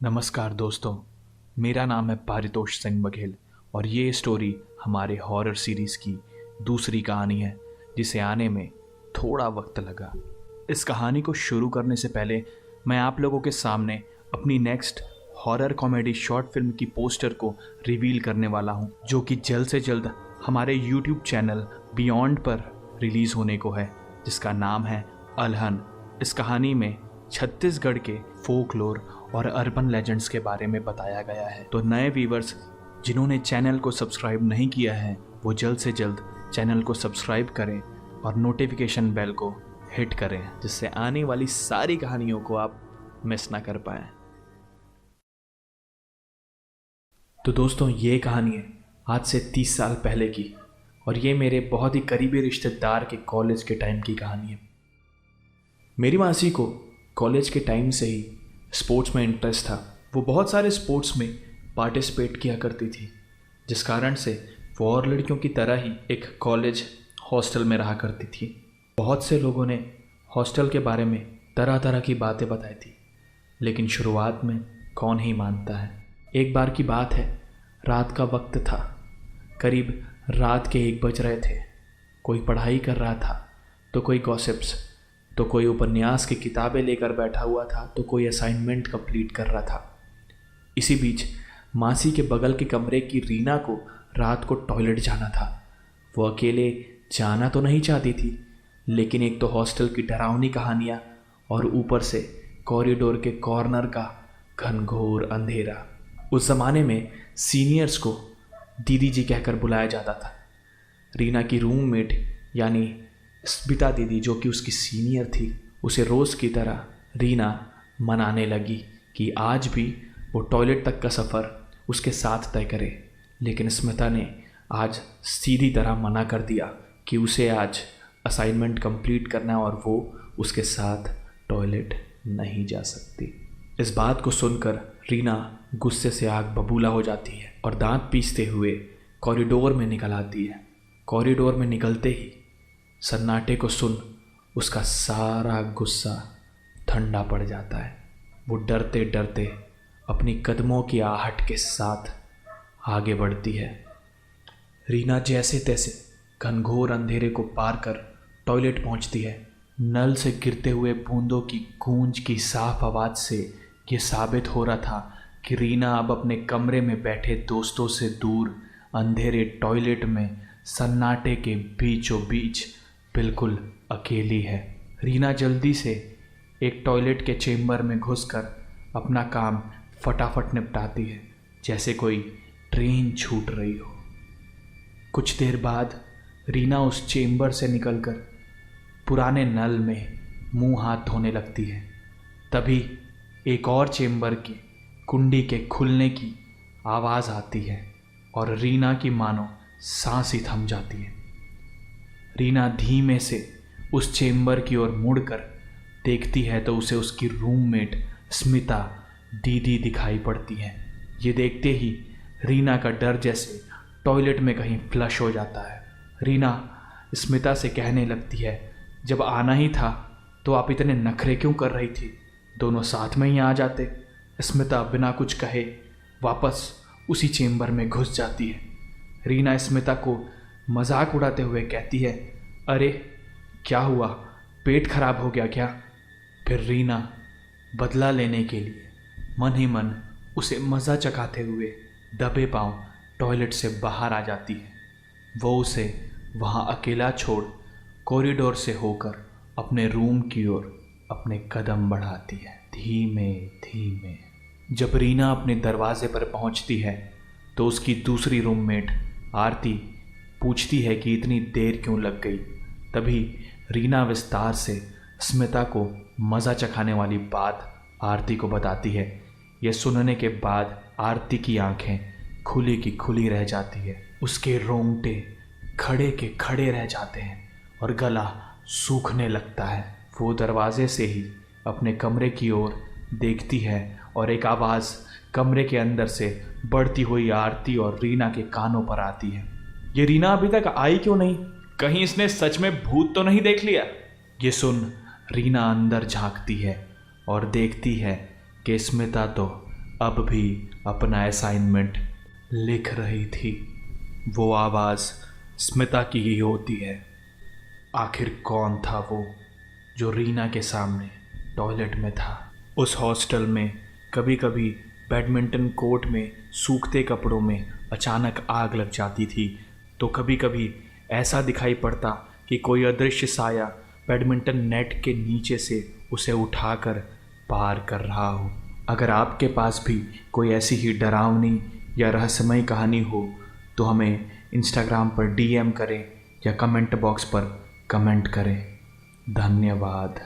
नमस्कार दोस्तों, मेरा नाम है पारितोष सिंह बघेल और ये स्टोरी हमारे हॉरर सीरीज़ की दूसरी कहानी है जिसे आने में थोड़ा वक्त लगा। इस कहानी को शुरू करने से पहले मैं आप लोगों के सामने अपनी next horror comedy short film की पोस्टर को रिवील करने वाला हूँ, जो कि जल्द से जल्द हमारे यूट्यूब चैनल बियॉन्ड पर रिलीज़ होने को है, जिसका नाम है अलहन। इस कहानी में छत्तीसगढ़ के फोकलोर और अर्बन लेजेंड्स के बारे में बताया गया है। तो नए व्यूवर्स जिन्होंने चैनल को सब्सक्राइब नहीं किया है वो जल्द से जल्द चैनल को सब्सक्राइब करें और नोटिफिकेशन बेल को हिट करें, जिससे आने वाली सारी कहानियों को आप मिस ना कर पाएं। तो दोस्तों, ये कहानी है आज से 30 साल पहले की और ये मेरे बहुत ही करीबी रिश्तेदार के कॉलेज के टाइम की कहानी है। मेरी मासी को कॉलेज के टाइम से ही स्पोर्ट्स में इंटरेस्ट था। वो बहुत सारे स्पोर्ट्स में पार्टिसिपेट किया करती थी, जिस कारण से वो और लड़कियों की तरह ही एक कॉलेज हॉस्टल में रहा करती थी। बहुत से लोगों ने हॉस्टल के बारे में तरह तरह की बातें बताई थी, लेकिन शुरुआत में कौन ही मानता है। एक बार की बात है, रात का वक्त था, करीब रात के 1 बज रहे थे। कोई पढ़ाई कर रहा था तो कोई गॉसिप्स, तो कोई उपन्यास की किताबें लेकर बैठा हुआ था, तो कोई असाइनमेंट कंप्लीट कर रहा था। इसी बीच मासी के बगल के कमरे की रीना को रात को टॉयलेट जाना था। वो अकेले जाना तो नहीं चाहती थी, लेकिन एक तो हॉस्टल की डरावनी कहानियाँ और ऊपर से कॉरिडोर के कॉर्नर का घनघोर अंधेरा। उस ज़माने में सीनियर्स को दीदी जी कहकर बुलाया जाता था। रीना की रूममेट यानी स्मिता दीदी, जो कि उसकी सीनियर थी, उसे रोज़ की तरह रीना मनाने लगी कि आज भी वो टॉयलेट तक का सफ़र उसके साथ तय करे। लेकिन स्मिता ने आज सीधी तरह मना कर दिया कि उसे आज असाइनमेंट कंप्लीट करना है और वो उसके साथ टॉयलेट नहीं जा सकती। इस बात को सुनकर रीना गुस्से से आग बबूला हो जाती है और दांत पीसते हुए कॉरिडोर में निकल आती है। कॉरिडोर में निकलते ही सन्नाटे को सुन उसका सारा गुस्सा ठंडा पड़ जाता है। वो डरते डरते अपनी कदमों की आहट के साथ आगे बढ़ती है। रीना जैसे तैसे घनघोर अंधेरे को पार कर टॉयलेट पहुंचती है। नल से गिरते हुए बूंदों की गूंज की साफ आवाज़ से ये साबित हो रहा था कि रीना अब अपने कमरे में बैठे दोस्तों से दूर अंधेरे टॉयलेट में सन्नाटे के बीचों बीच बिल्कुल अकेली है। रीना जल्दी से एक टॉयलेट के चेम्बर में घुसकर अपना काम फटाफट निपटाती है, जैसे कोई ट्रेन छूट रही हो। कुछ देर बाद रीना उस चेम्बर से निकलकर पुराने नल में मुंह हाथ धोने लगती है। तभी एक और चेम्बर की कुंडी के खुलने की आवाज़ आती है और रीना की मानो सांस ही थम जाती है। रीना धीमे से उस चेम्बर की ओर मुड़कर देखती है तो उसे उसकी रूममेट स्मिता दीदी दिखाई पड़ती है। ये देखते ही रीना का डर जैसे टॉयलेट में कहीं फ्लश हो जाता है। रीना स्मिता से कहने लगती है, जब आना ही था तो आप इतने नखरे क्यों कर रही थी, दोनों साथ में ही आ जाते। स्मिता बिना कुछ कहे वापस उसी चेम्बर में घुस जाती है। रीना स्मिता को मजाक उड़ाते हुए कहती है, अरे क्या हुआ, पेट खराब हो गया क्या? फिर रीना बदला लेने के लिए मन ही मन उसे मज़ा चखाते हुए दबे पांव टॉयलेट से बाहर आ जाती है। वो उसे वहाँ अकेला छोड़ कॉरिडोर से होकर अपने रूम की ओर अपने कदम बढ़ाती है, धीमे धीमे। जब रीना अपने दरवाजे पर पहुँचती है तो उसकी दूसरी रूममेट आरती पूछती है कि इतनी देर क्यों लग गई। तभी रीना विस्तार से स्मिता को मज़ा चखाने वाली बात आरती को बताती है। यह सुनने के बाद आरती की आंखें खुली की खुली रह जाती है, उसके रोंगटे खड़े के खड़े रह जाते हैं और गला सूखने लगता है। वो दरवाजे से ही अपने कमरे की ओर देखती है और एक आवाज़ कमरे के अंदर से बढ़ती हुई आरती और रीना के कानों पर आती है, ये रीना अभी तक आई क्यों नहीं? कहीं इसने सच में भूत तो नहीं देख लिया? ये सुन रीना अंदर झांकती है और देखती है कि स्मिता तो अब भी अपना असाइनमेंट लिख रही थी। वो आवाज़ स्मिता की ही होती है। आखिर कौन था वो जो रीना के सामने टॉयलेट में था? उस हॉस्टल में कभी कभी बैडमिंटन कोर्ट में सूखते कपड़ों में अचानक आग लग जाती थी, तो कभी कभी ऐसा दिखाई पड़ता कि कोई अदृश्य साया बैडमिंटन नेट के नीचे से उसे उठाकर पार कर रहा हो। अगर आपके पास भी कोई ऐसी ही डरावनी या रहस्यमय कहानी हो तो हमें इंस्टाग्राम पर डीएम करें या कमेंट बॉक्स पर कमेंट करें। धन्यवाद।